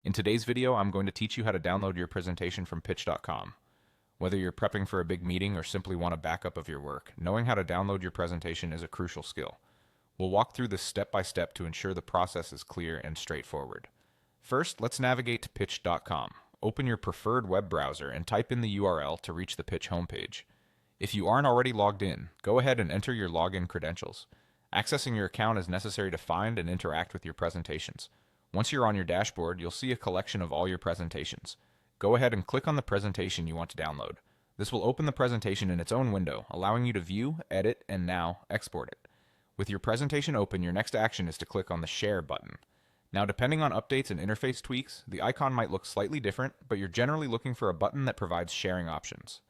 In today's video, I'm going to teach you how to download your presentation from pitch.com. Whether you're prepping for a big meeting or simply want a backup of your work, knowing how to download your presentation is a crucial skill. We'll walk through this step by step to ensure the process is clear and straightforward. First, let's navigate to pitch.com. Open your preferred web browser and type in the URL to reach the Pitch homepage. If you aren't already logged in, go ahead and enter your login credentials. Accessing your account is necessary to find and interact with your presentations. Once you're on your dashboard, you'll see a collection of all your presentations. Go ahead and click on the presentation you want to download. This will open the presentation in its own window, allowing you to view, edit, and now export it. With your presentation open, your next action is to click on the Share button. Now, depending on updates and interface tweaks, the icon might look slightly different, but you're generally looking for a button that provides sharing options.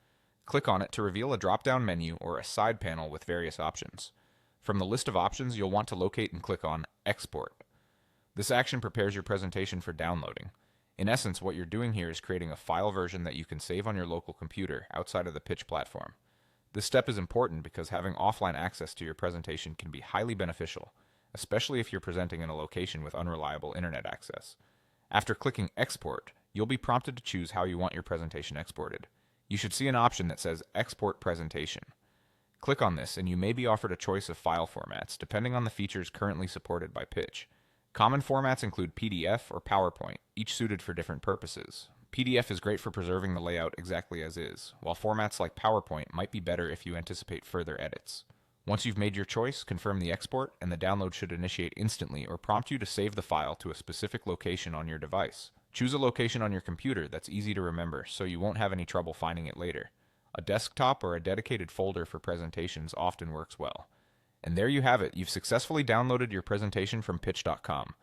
Click on it to reveal a drop-down menu or a side panel with various options. From the list of options, you'll want to locate and click on Export. This action prepares your presentation for downloading. In essence, what you're doing here is creating a file version that you can save on your local computer outside of the Pitch platform. This step is important because having offline access to your presentation can be highly beneficial, especially if you're presenting in a location with unreliable internet access. After clicking Export, you'll be prompted to choose how you want your presentation exported. You should see an option that says Export Presentation. Click on this and you may be offered a choice of file formats depending on the features currently supported by Pitch. Common formats include PDF or PowerPoint, each suited for different purposes. PDF is great for preserving the layout exactly as is, while formats like PowerPoint might be better if you anticipate further edits. Once you've made your choice, confirm the export, and the download should initiate instantly or prompt you to save the file to a specific location on your device. Choose a location on your computer that's easy to remember so you won't have any trouble finding it later. A desktop or a dedicated folder for presentations often works well. And there you have it. You've successfully downloaded your presentation from pitch.com.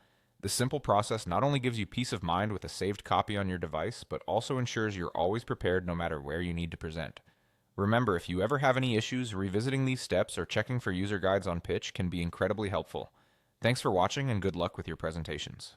This simple process not only gives you peace of mind with a saved copy on your device, but also ensures you're always prepared no matter where you need to present. Remember, if you ever have any issues, revisiting these steps or checking for user guides on Pitch can be incredibly helpful. Thanks for watching and good luck with your presentations.